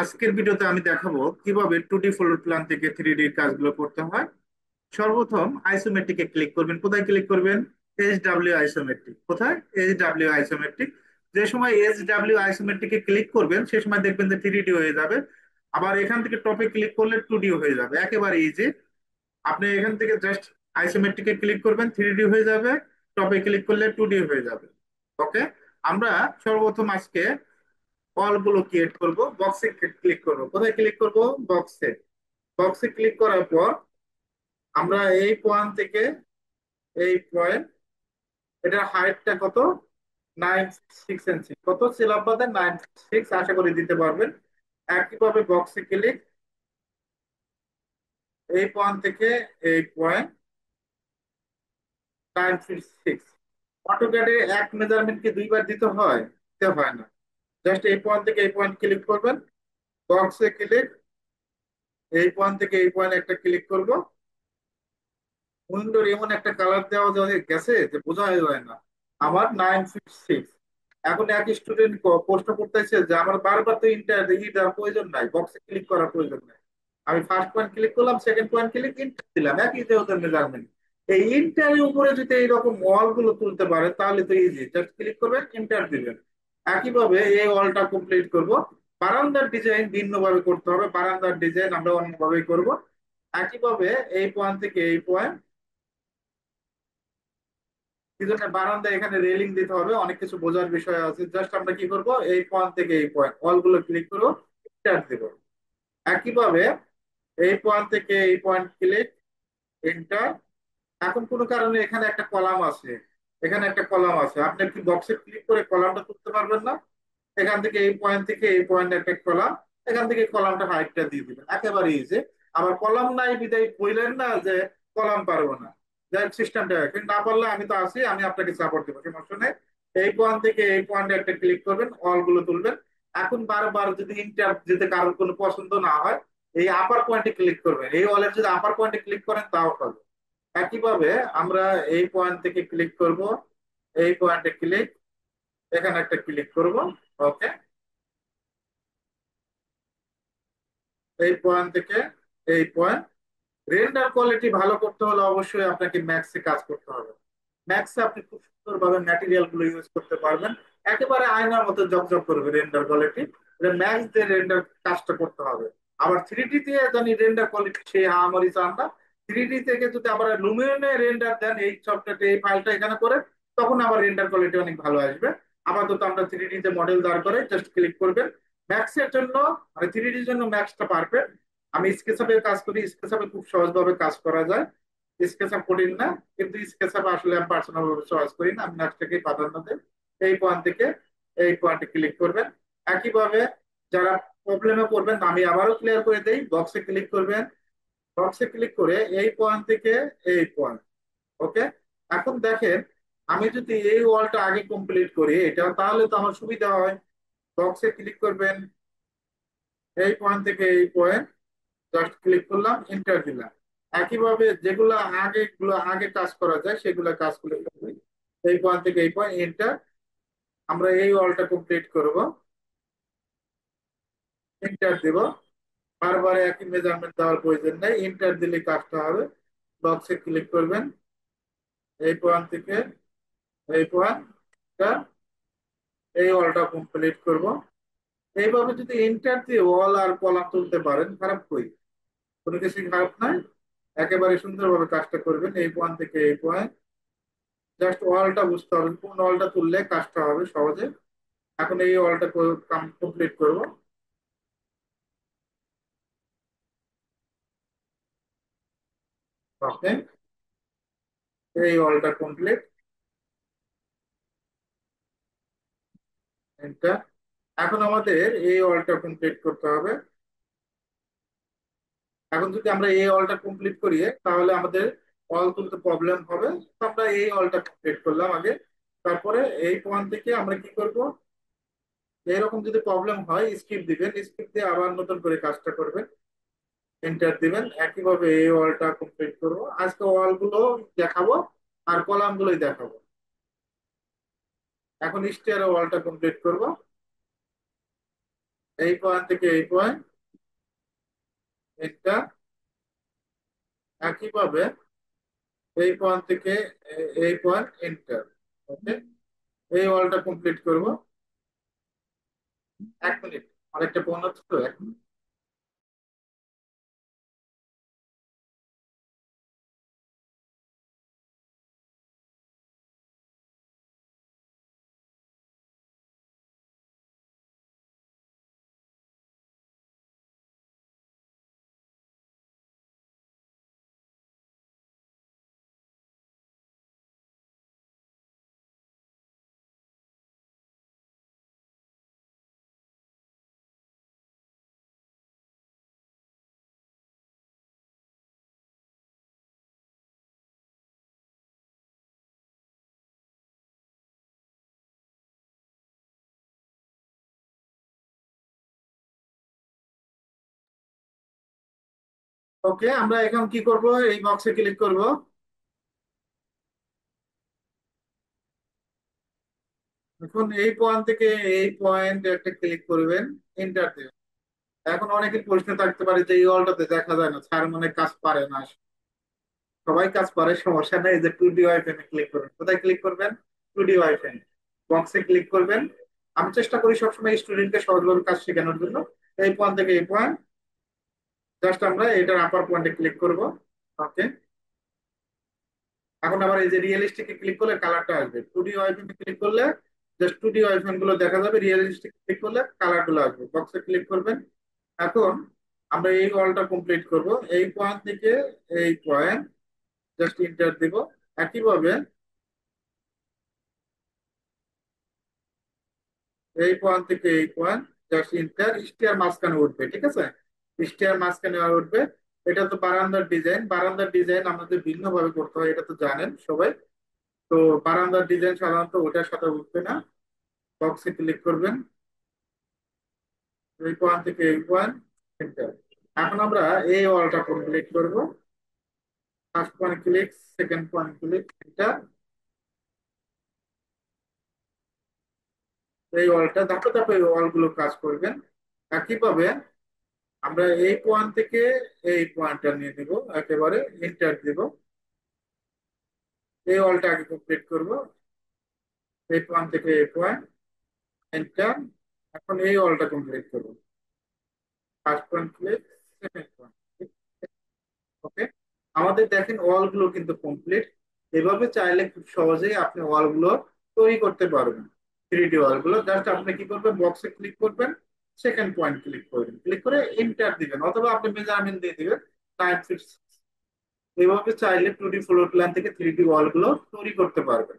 আজকের ভিডিওতে আমি দেখাবো কিভাবে 2D ফ্লোর প্ল্যান থেকে 3D কাজগুলো করতে হয়। সর্বপ্রথম আইসোমেট্রিকে ক্লিক করবেন। কোথায় ক্লিক করবেন? HW isometric. কোথায়? HW isometric. যে সময় HW আইসোমেট্রিকে ক্লিক করবেন সে সময় দেখবেন যে 3D হয়ে যাবে। আবার এখান থেকে টপে ক্লিক করলে 2D হয়ে যাবে, একেবারে ইজি। আপনি এখান থেকে জাস্ট আইসোমেট্রিকে ক্লিক করবেন, 3D হয়ে যাবে। টপে ক্লিক করলে 2D হয়ে যাবে। ওকে। আমরা সর্বপ্রথম আজকে অল গুলো ক্রিয়েট করব। বক্সে ক্লিক করব। কোথায় ক্লিক করব? বক্সে। বক্সে ক্লিক করার পর আমরা এই পয়েন্ট থেকে এই পয়েন্ট, এটার হাইটটা কত? 9.6 ইঞ্চি। কত ছিল আপনাদের? 9.6। আশা করি দিতে পারবেন। একইভাবে বক্সে ক্লিক, এই পয়েন্ট থেকে এই পয়েন্ট 9.6। অটোক্যাডে এক মেজারমেন্ট কি দুইবার দিতে হয়? দিতে হয় না। জাস্ট এই পয়েন্ট থেকে এই পয়েন্ট ক্লিক করবেন। বক্সে ক্লিক, এই পয়েন্ট থেকে এই পয়েন্ট একটা ক্লিক করব। উইন্ডোর এমন একটা কালার দেওয়া গেছে যে বোঝা যায় না। আমার 9.6। এখন এক স্টুডেন্ট প্রশ্ন করতেছে যে আমার বারবার তো ইন্টার দেওয়ার প্রয়োজন নাই, বক্সে ক্লিক করার প্রয়োজন নাই। আমি ফার্স্ট পয়েন্ট ক্লিক করলাম, সেকেন্ড পয়েন্ট ক্লিক, ইন্টার দিলাম, একই যেহেতু মেজারমেন্ট। এই ইন্টারের উপরে যদি এইরকম ওয়াল গুলো তুলতে পারে তাহলে তো ইজি। জাস্ট ক্লিক করবেন, ইন্টার দিবেন। একইভাবে এই ওয়ালটা কমপ্লিট করব। বারান্দার ডিজাইন ভিন্নভাবে করতে হবে, বারান্দার ডিজাইন আমরা অন্যভাবে করব। একইভাবে এই পয়েন্ট থেকে এই পয়েন্ট, কি জন্য বারান্দা এখানে রেলিং দিতে হবে, অনেক কিছু বোঝার বিষয় আছে। জাস্ট আমরা কি করব, এই পয়েন্ট থেকে এই পয়েন্ট অল গুলো ক্লিক করবো, এন্টার দেব। একইভাবে এই পয়েন্ট থেকে এই পয়েন্ট ক্লিক, এন্টার। এখন কোনো কারণে এখানে একটা কলাম আছে, এখানে একটা কলাম আছে, আপনি কি বক্সে ক্লিক করে কলামটা তুলতে পারবেন না? এখান থেকে এই পয়েন্ট থেকে এই পয়েন্ট একটা কলাম, এখান থেকে কলামটা হাইটটা দিয়ে দিবেন, একেবারে ইজি। আবার কলাম নাই বিদায় বললেন না যে কলাম পারবো না। যাই সিস্টেমটা কিন্তু না পারলে আমি তো আছি, আমি আপনাকে সাপোর্ট দেবো, সমস্যা নেই। এই পয়েন্ট থেকে এই পয়েন্টে একটা ক্লিক করবেন, অল গুলো তুলবেন। এখন বারবার যদি ইন্টার যেতে কারোর কোনো পছন্দ না হয়, এই আপার পয়েন্টে ক্লিক করবেন। এই অলের যদি আপার পয়েন্টে ক্লিক করেন তাও হবে। একইভাবে আমরা এই পয়েন্ট থেকে ক্লিক করব, এই পয়েন্টে ক্লিক, এখানে একটা ক্লিক করব। ওকে। এই পয়েন্ট থেকে এই পয়েন্ট। রেন্ডার কোয়ালিটি ভালো করতে হলে অবশ্যই আপনাকে ম্যাক্সে কাজ করতে হবে। ম্যাক্সে আপনি খুব সুন্দরভাবে ম্যাটেরিয়াল গুলো ইউজ করতে পারবেন। একেবারে আয়নার মতো জকজক করবে রেন্ডার কোয়ালিটি। ম্যাক্স দিয়ে রেন্ডার কাজটা করতে হবে। আবার 3D দিয়ে জানি রেন্ডার কোয়ালিটি সেই আহামরি চান না। 3D থেকে যদি আবার লুমিয়নে রেন্ডার দেন, এই সফটওয়্যারটা এই ফাইলটা এখানে করে, তখন আবার রেন্ডার কোয়ালিটি অনেক ভালো আসবে। আপাতত আমরা 3D তে মডেল দাঁড় করে জাস্ট ক্লিক করবেন। ম্যাক্সের জন্য, মানে 3D জন্য ম্যাক্সটা পারফেক্ট। আমি স্কেচআপে কাজ করি, স্কেচআপে খুব সহজভাবে কাজ করা যায়। স্কেচআপ কঠিন না, কিন্তু স্কেচআপ আসলে আমি পার্সোনাল ভাবে চয়েস করি না, আমি ম্যাক্সটাকে প্রাধান্য দিই। এই পয়েন্ট থেকে এই পয়েন্টে ক্লিক করবেন। একইভাবে যারা প্রবলেমে পড়বেন, আমি আবারও ক্লিয়ার করে দেই, বক্সে ক্লিক করবেন। বক্সে ক্লিক করে এই পয়েন্ট থেকে এই পয়েন্ট। ওকে। এখন দেখেন, আমি যদি এই ওয়ালটা আগে কমপ্লিট করি এটা, তাহলে তো আমার সুবিধা হয়। বক্সে ক্লিক করবেন, এই পয়েন্ট থেকে এই পয়েন্ট, জাস্ট ক্লিক করলাম, এন্টার দিলাম। একইভাবে যেগুলো আগে গুলো আগে কাজ করা যায় সেগুলো কাজগুলো করবে। এই পয়েন্ট থেকে এই পয়েন্ট, এন্টার। আমরা এই ওয়ালটা কমপ্লিট করব, এন্টার দেব। বারবার একই মেজারমেন্ট দেওয়ার প্রয়োজন নেই, এন্টার দিলে কাজটা হবে। বক্সে ক্লিক করবেন, এই পয়েন্ট থেকে এই পয়েন্ট, এই ওয়ালটা কমপ্লিট করব। এইভাবে যদি এন্টার দিয়ে ওয়াল আর কলাম তুলতে পারেন, খারাপ কই? কোনো কিছু খারাপ নাই। একেবারে সুন্দরভাবে কাজটা করবেন। এই পয়েন্ট থেকে এই পয়েন্ট, জাস্ট ওয়ালটা বুঝতে হবে কোন ওয়ালটা তুললে কাজটা হবে সহজে। এখন এই ওয়ালটা কমপ্লিট করব। ওকে। এই ওয়ালটা কমপ্লিট, এন্টার। এখন আমাদের এই ওয়ালটা কমপ্লিট করতে হবে। এখন যদি আমরা এই ওয়ালটা কমপ্লিট করি তাহলে আমাদের ওয়াল তুলতে প্রবলেম হবে। তো আমরা এই ওয়ালটা কমপ্লিট করলাম আগে। তারপরে এই পয়েন্ট থেকে আমরা কি করব, এরকম যদি প্রবলেম হয় স্কিপ দিবেন, স্কিপ দিয়ে আবার নতুন করে কাজটা করবেন, এন্টার দিবেন। একইভাবে এই ওয়ালটা কমপ্লিট করবো। আজকে ওয়াল গুলো দেখাবো আর কলাম গুলোই দেখাবো। এখন স্টেয়ার ওয়ালটা কমপ্লিট করব। এই পয়েন্ট থেকে এই পয়েন্ট, এটা একইভাবে এই পয়েন্ট থেকে এই পয়েন্ট এন্টার। ওকে, এই ওয়ালটা কমপ্লিট করব। 1 মিনিট, আরেকটা ফোন হচ্ছে তো, 1 মিনিট। ওকে, আমরা এখন কি করব, এই বক্সে ক্লিক করব। এখন এই পয়েন্ট থেকে এই পয়েন্ট একটা ক্লিক করবেন, এন্টার দেবেন। এখন অনেকের প্রশ্ন থাকতে পারে যে এই অলটাতে দেখা যায় না, স্যার মনে হয় কাজ পারে না। সবাই কাজ পারে, সমস্যা নেই। এই যে 2D ওয়াইফাই ক্লিক করবেন, কোথায় ক্লিক করবেন? 2D ওয়াইফাই বক্সে ক্লিক করবেন। আমি চেষ্টা করি সবসময় স্টুডেন্টকে সহজভাবে কাজ শেখানোর জন্য। এই পয়েন্ট থেকে এই পয়েন্ট, জাস্ট আমরা এটার আপার পয়েন্টে ক্লিক করব। ওকে, এখন আবার এই যে রিয়েলিস্টিক ক্লিক করলে কালারটা আসবে। 2D ওয়াইফাই ক্লিক করলে জাস্ট 2D ওয়াইফাই গুলো দেখা যাবে, রিয়েলিস্টিক ক্লিক করলে কালার গুলো আসবে। বক্সে ক্লিক করবেন। এখন আমরা এই ওয়ালটা কমপ্লিট করব। এই পয়েন্ট থেকে এই পয়েন্ট, জাস্ট ইন্টার দিব। একইভাবে এই পয়েন্ট থেকে এই পয়েন্ট, জাস্ট ইন্টার, স্টেয়ার মাঝখানে উঠবে, ঠিক আছে? স্টেয়ার মাঝখানে উঠবে। এটা তো বারান্দার ডিজাইন, বারান্দার ডিজাইন আমাদের ভিন্ন ভাবে করতে হয়, এটা তো জানেন সবাই। তো বারান্দার ডিজাইন সাধারণত ওটার সাথে উঠবে না। বক্সে ক্লিক করবেন, এই পয়েন্ট থেকে এই পয়েন্ট, এন্টার। এখন আমরা এই ওয়ালটা কমপ্লিট করব। First point click, second point click, এটা এই ওয়ালটা ধাপে ধাপে ওয়াল গুলো কাজ করবেন। একইভাবে আমরা এই পয়েন্ট থেকে এই পয়েন্টটা নিয়ে নিব, একেবারে ইন্টার দিব। এই ওয়ালটা আগে কমপ্লিট করব। এই পয়েন্ট থেকে এই পয়েন্ট, এন্টার। এখন এই ওয়ালটা কমপ্লিট করব। First point click, second point. Okay, আমাদের দেখেন ওয়াল গুলো কিন্তু কমপ্লিট। এভাবে চাইলে খুব সহজেই আপনি ওয়াল গুলো তৈরি করতে পারবেন। 3D ওয়াল গুলো জাস্ট আপনি কি করবেন, বক্সে ক্লিক করবেন, সেকেন্ড পয়েন্ট ক্লিক করবেন, ক্লিক করে এন্টার দিবেন, অথবা আপনি মেজারমেন্ট দিয়ে দিবেন 9 ফিট। এভাবে চাইলে 2D ফ্লোর প্ল্যান থেকে 3D ওয়াল গুলো তৈরি করতে পারবেন।